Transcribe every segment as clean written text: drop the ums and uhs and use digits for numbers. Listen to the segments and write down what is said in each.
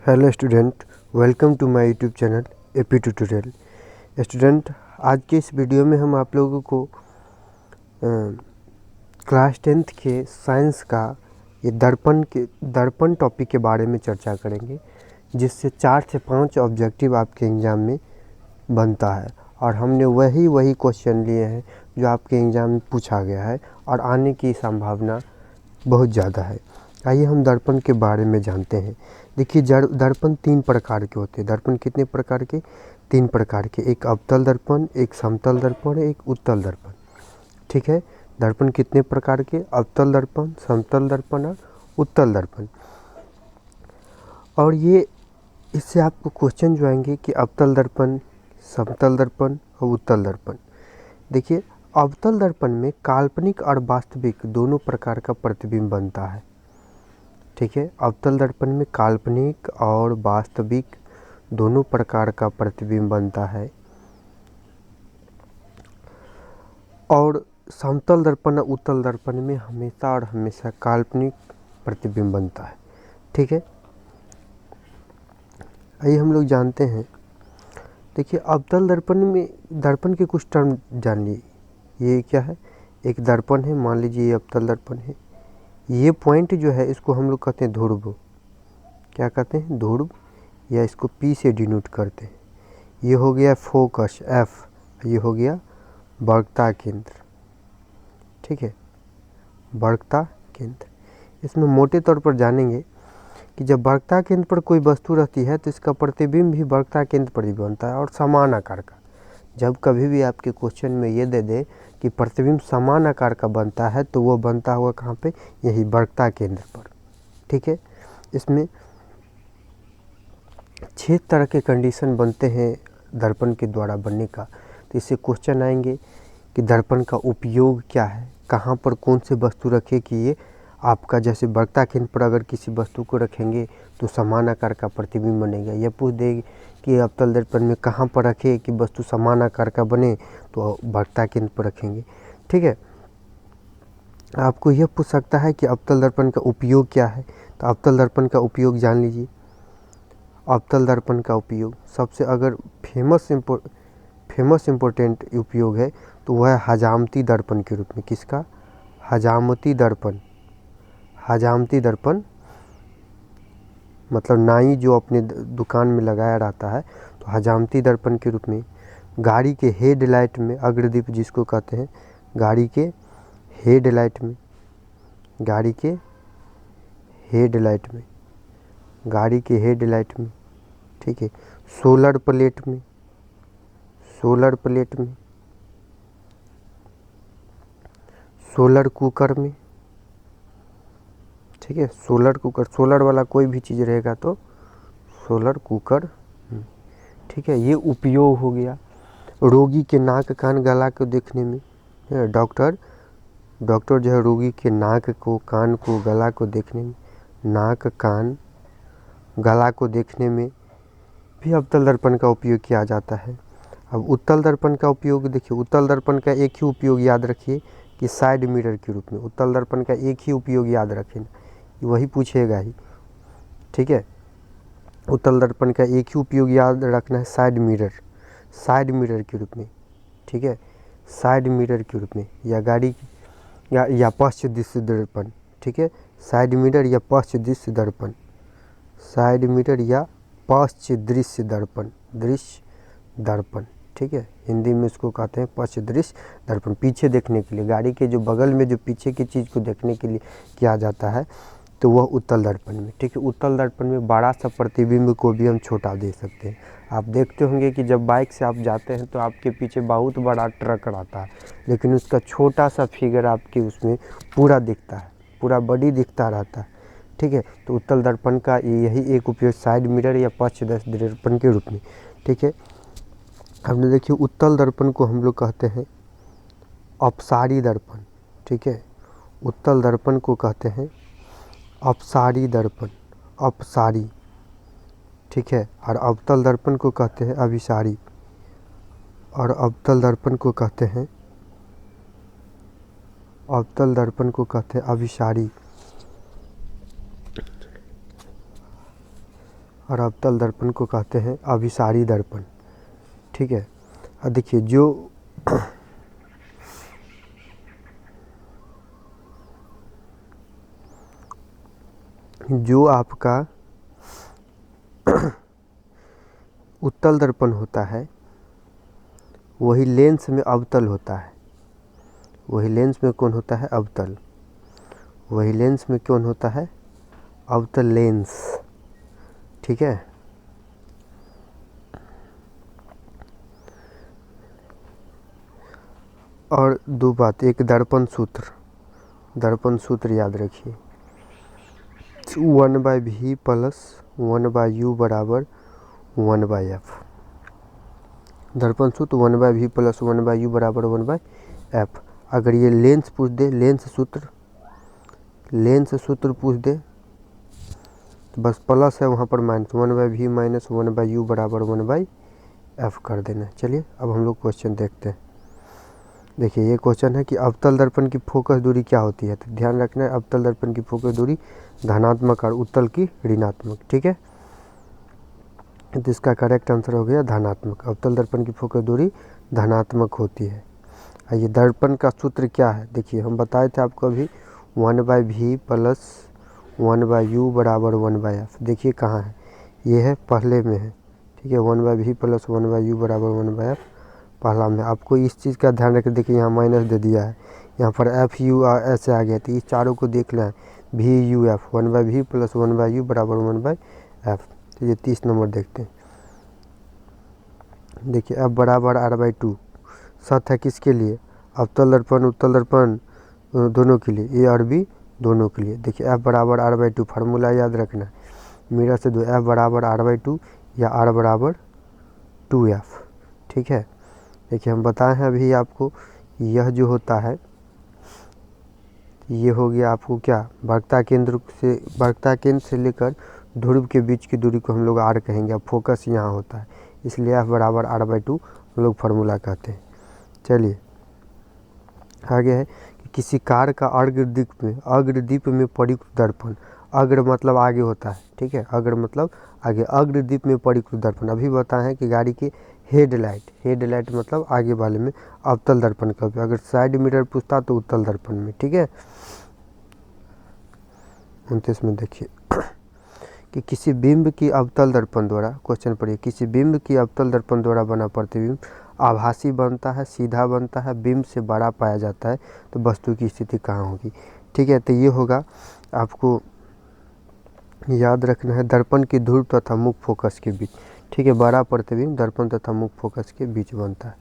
Hello student, welcome to my YouTube channel AP tutorial. Student, आज के इस video में हम आप लोगों को क्लास 10th के साइंस का ये दर्पण टॉपिक के बारे में चर्चा करेंगे, जिससे 4 से 5 ऑब्जेक्टिव आपके एग्ज़ाम में बनता है। और हमने वही क्वेश्चन लिए हैं जो आपके एग्ज़ाम में पूछा गया है और आने की संभावना बहुत ज़्यादा है। आइए हम दर्पण के बारे में जानते हैं। देखिए, दर्पण 3 प्रकार के होते हैं। दर्पण कितने प्रकार के? 3 प्रकार के। एक अवतल दर्पण, एक समतल दर्पण, एक उत्तल दर्पण। ठीक है, दर्पण कितने प्रकार के? अवतल दर्पण, समतल दर्पण और उत्तल दर्पण। और ये इससे आपको क्वेश्चन जो आएंगे कि अवतल दर्पण, समतल दर्पण और उत्तल दर्पण। देखिए, अवतल दर्पण में काल्पनिक और वास्तविक दोनों प्रकार का प्रतिबिंब बनता है। ठीक है, अवतल दर्पण में काल्पनिक और वास्तविक दोनों प्रकार का प्रतिबिंब बनता है। और समतल दर्पण और उत्तल दर्पण में हमेशा काल्पनिक प्रतिबिंब बनता है। ठीक है, आइए हम लोग जानते हैं। देखिए, अवतल दर्पण में दर्पण के कुछ टर्म जान लीजिए। ये क्या है? एक दर्पण है, मान लीजिए ये अवतल दर्पण है। ये पॉइंट जो है इसको हम लोग कहते हैं ध्रुव। क्या कहते हैं? ध्रुव, या इसको P से डिनोट करते हैं। ये हो गया फोकस F, ये हो गया वर्कता केंद्र। ठीक है, वर्कता केंद्र। इसमें मोटे तौर पर जानेंगे कि जब वर्कता केंद्र पर कोई वस्तु रहती है तो इसका प्रतिबिंब भी वर्कता केंद्र पर ही बनता है और समान आकार का। जब कभी भी आपके क्वेश्चन में ये दे दे कि प्रतिबिंब समान आकार का बनता है तो वो बनता हुआ कहाँ पे? यही वर्कता केंद्र पर। ठीक है, इसमें 6 तरह के कंडीशन बनते हैं दर्पण के द्वारा बनने का। तो इससे क्वेश्चन आएंगे कि दर्पण का उपयोग क्या है, कहाँ पर कौन से वस्तु रखे कि ये आपका, जैसे वर्कता केंद्र पर अगर किसी वस्तु को रखेंगे तो समान आकार का प्रतिबिंब बनेगा। यह पूछ देगी कि अवतल दर्पण में कहाँ पर रखे कि वस्तु समान आकार का बने, तो वर्कता केंद्र पर रखेंगे। ठीक है, आपको यह पूछ सकता है कि अवतल दर्पण का उपयोग क्या है। तो अवतल दर्पण का उपयोग जान लीजिए। अवतल दर्पण का उपयोग सबसे अगर फेमस इम्पोर्टेंट उपयोग है तो वह है हजामती दर्पण के रूप में। किसका? हजामती दर्पण। हजामती दर्पण मतलब नाई जो अपने दुकान में लगाया रहता है, तो हजामती दर्पण के रूप में। गाड़ी के हेडलाइट में अग्रदीप जिसको कहते हैं, गाड़ी के हेडलाइट में, गाड़ी के हेडलाइट में, गाड़ी के हेडलाइट में। ठीक है, सोलर प्लेट में, सोलर प्लेट में, सोलर कुकर में। ठीक है, सोलर कुकर, सोलर वाला कोई भी चीज़ रहेगा तो सोलर कुकर। ठीक है, ये उपयोग हो गया। रोगी के नाक कान गला को देखने में, डॉक्टर जो है रोगी के नाक को, कान को, गला को देखने में, नाक कान गला को देखने में भी अवतल दर्पण का उपयोग किया जाता है। अब उत्तल दर्पण का उपयोग देखिए। उत्तल दर्पण का एक ही उपयोग याद रखिए कि साइड मिरर के रूप में। उत्तल दर्पण का एक ही उपयोग याद रखें, वही पूछेगा ही। ठीक है, उत्तल दर्पण का एक ही उपयोग याद रखना है, साइड मिरर, साइड मिरर के रूप में। ठीक है, साइड मिरर के रूप में, या गाड़ी या पश्च दृश्य दर्पण। ठीक है, साइड मिरर या पश्च दृश्य दर्पण, साइड मिरर या पश्च दृश्य दर्पण, दृश्य दर्पण। ठीक है, हिंदी में इसको कहते हैं पश्च दृश्य दर्पण। पीछे देखने के लिए, गाड़ी के जो बगल में जो पीछे की चीज़ को देखने के लिए किया जाता है, तो वह उत्तल दर्पण में। ठीक है, उत्तल दर्पण में बड़ा सा प्रतिबिंब को भी हम छोटा दे सकते हैं। आप देखते होंगे कि जब बाइक से आप जाते हैं तो आपके पीछे बहुत बड़ा ट्रक रहता है, लेकिन उसका छोटा सा फिगर आपके उसमें पूरा दिखता है, पूरा बॉडी दिखता रहता है। ठीक है, तो उत्तल दर्पण का यही एक उपयोग साइड मिरर या पश्च दर्पण के रूप में। ठीक है, हमने देखिए उत्तल दर्पण को हम लोग कहते हैं अपसारी दर्पण। ठीक है, उत्तल दर्पण को कहते हैं अपसारी दर्पण, अपसारी। ठीक है, और अवतल दर्पण को कहते हैं अभिसारी, और अवतल दर्पण को कहते हैं, अवतल दर्पण को कहते हैं अभिसारी। और अवतल दर्पण को कहते हैं अभिसारी दर्पण। ठीक है, और देखिए जो आपका उत्तल दर्पण होता है वही लेंस में अवतल होता है। वही लेंस में कौन होता है? अवतल। वही लेंस में कौन होता है? अवतल लेंस। ठीक है, और दो बात, एक दर्पण सूत्र, दर्पण सूत्र याद रखिए, 1/v प्लस 1/u बराबर 1/f। दर्पण सूत्र 1/v प्लस 1/u बराबर 1/f। अगर ये लेंस पूछ दे, लेंस सूत्र पूछ दे तो बस प्लस है वहाँ पर माइनस, 1/v माइनस 1/u बराबर 1/f कर देना। चलिए अब हम लोग क्वेश्चन देखते हैं। देखिए ये क्वेश्चन है कि अवतल दर्पण की फोकस दूरी क्या होती है। तो ध्यान रखना है, अवतल दर्पण की फोकस दूरी धनात्मक और उत्तल की ऋणात्मक। ठीक है, तो इसका करेक्ट आंसर हो गया धनात्मक। अवतल दर्पण की फोकस दूरी धनात्मक होती है। ये दर्पण का सूत्र क्या है? देखिए हम बताए थे आपको अभी, 1/v प्लस 1/u बराबर 1/f। देखिए कहाँ है, ये है पहले में है। ठीक है, 1/v प्लस 1/u बराबर 1/f पहला में। आपको इस चीज़ का ध्यान रखें, देखिए यहाँ माइनस दे दिया है, यहाँ पर एफ यू ऐसे आ गया, तो इस चारों को देख लें, we U F, 1/v plus 1/u बराबर 1/f। तो ये 30 नंबर देखते हैं। देखिए एफ बराबर r/2 सत है किसके लिए? अवतल दर्पण उत्तल दर्पण दोनों के लिए, ए और बी दोनों के लिए। देखिए एफ बराबर r/2, फार्मूला याद रखना है, मेरा से दो, एफ बराबर r/2 या r बराबर 2f। ठीक है, देखिए हम बताए हैं अभी आपको, यह जो होता है ये हो गया आपको क्या, वक्रता केंद्र से लेकर ध्रुव के बीच की दूरी को हम लोग r कहेंगे। अब फोकस यहाँ होता है, इसलिए f बराबर r/2 हम लोग फार्मूला कहते हैं। चलिए आगे है कि किसी कार का अग्रदीप में प्रयुक्त दर्पण, अग्र मतलब आगे होता है। ठीक है, अग्र मतलब आगे, अग्रदीप में प्रयुक्त दर्पण। अभी बताए हैं कि गाड़ी के हेडलाइट मतलब आगे वाले में अवतल दर्पण का उपयोग। अगर साइड मिरर पूछता तो उत्तल दर्पण में। ठीक है, 29 में देखिए कि किसी बिंब की अवतल दर्पण द्वारा, क्वेश्चन पढ़िए, किसी बिंब की अवतल दर्पण द्वारा बना प्रतिबिंब आभासी बनता है, सीधा बनता है, बिंब से बड़ा पाया जाता है, तो वस्तु की स्थिति कहाँ होगी। ठीक है, तो ये होगा, आपको याद रखना है, दर्पण की ध्रुव तथा मुख फोकस के बीच। ठीक है, बड़ा प्रतिबिंब दर्पण तथा मुख फोकस के बीच बनता है।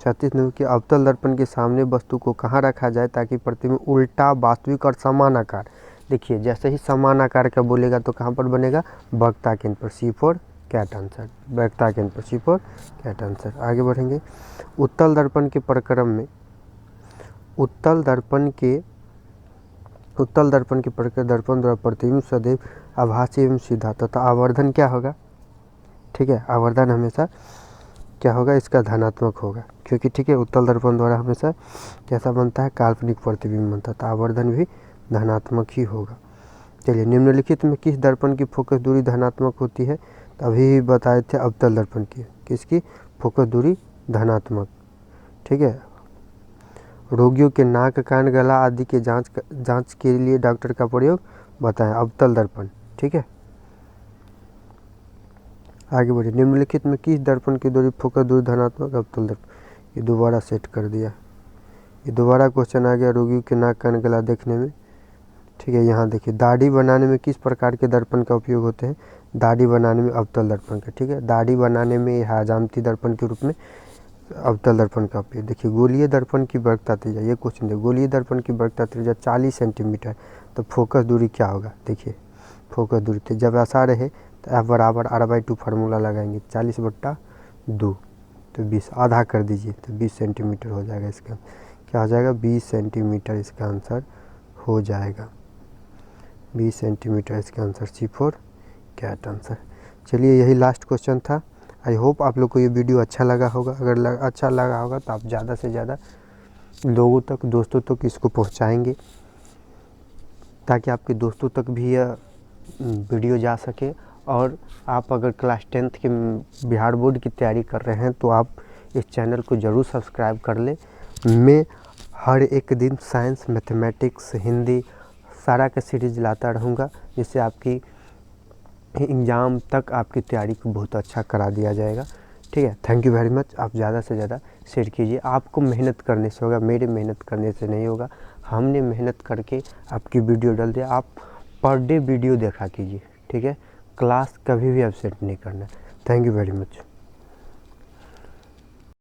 36 नंबर की अवतल दर्पण के सामने वस्तु को कहाँ रखा जाए ताकि प्रतिबिंब उल्टा, वास्तविक और समान आकार। देखिए जैसे ही समान आकार का बोलेगा तो कहाँ पर बनेगा? वक्रता केंद्र पर। C4 कैट आंसर, वक्रता केंद्र पर C4 कैट आंसर। आगे बढ़ेंगे, उत्तल दर्पण के प्रक्रम में उत्तल दर्पण के दर्पण द्वारा प्रतिबिंब सदैव आभासी एवं सीधा तथा आवर्धन क्या होगा? ठीक है, आवर्धन हमेशा क्या होगा? इसका धनात्मक होगा, क्योंकि ठीक है उत्तल दर्पण द्वारा हमेशा कैसा बनता है? काल्पनिक प्रतिबिंब बनता है, तो आवर्धन भी धनात्मक ही होगा। चलिए, निम्नलिखित में किस दर्पण की फोकस दूरी धनात्मक होती है? तो अभी बताए थे अवतल दर्पण की, किसकी फोकस दूरी धनात्मक। ठीक है, रोगियों के नाक, कान, गला आदि के जांच के लिए डॉक्टर का प्रयोग बताएं, अवतल दर्पण। ठीक है, आगे बढ़िए, निम्नलिखित में किस दर्पण की दूरी फोकस दूरी धनात्मक? अवतल दर्पण। ये दोबारा सेट कर दिया, ये दोबारा क्वेश्चन आ गया रोगियों के नाक, कान, गला देखने में। ठीक है, यहाँ देखिए, दाढ़ी बनाने में किस प्रकार के दर्पण का उपयोग होते हैं? दाढ़ी बनाने में अवतल दर्पण का। ठीक है, दाढ़ी बनाने में हजामती दर्पण के रूप में अवतल दर्पण का उपयोग। देखिए, गोलीय दर्पण की वक्रता त्रिज्या, ये क्वेश्चन है, गोलीय दर्पण की वक्रता त्रिज्या 40 सेंटीमीटर, तो फोकस दूरी क्या होगा? देखिए फोकस दूरी तो जब ऐसा रहे तो F बराबर r/2 फार्मूला लगाएंगे, 40/2 तो 20, आधा कर दीजिए तो 20 सेंटीमीटर हो जाएगा। इसका क्या हो जाएगा? 20 सेंटीमीटर इसका आंसर हो जाएगा, 20 सेंटीमीटर इसका आंसर। C4 cat answer. चलिए यही लास्ट क्वेश्चन था। आई होप आप लोग को ये वीडियो अच्छा लगा होगा। अगर अच्छा लगा होगा तो आप ज़्यादा से ज़्यादा लोगों तक, दोस्तों तक इसको पहुंचाएंगे, ताकि आपके दोस्तों तक भी यह वीडियो जा सके और आप अगर क्लास 10th के बिहार बोर्ड की तैयारी कर रहे हैं तो आप इस चैनल को ज़रूर सब्सक्राइब कर लें। मैं हर एक दिन साइंस, मैथमेटिक्स, हिंदी सारा का सीरीज़ लाता रहूँगा, जिससे आपकी एग्ज़ाम तक आपकी तैयारी को बहुत अच्छा करा दिया जाएगा। ठीक है, थैंक यू वेरी मच। आप ज़्यादा से ज़्यादा शेयर कीजिए। आपको मेहनत करने से होगा, मेरे मेहनत करने से नहीं होगा। हमने मेहनत करके आपकी वीडियो डाल दिया। आप पर डे वीडियो देखा कीजिए, ठीक है। क्लास कभी भी एब्सेंट नहीं करना। Thank you very much.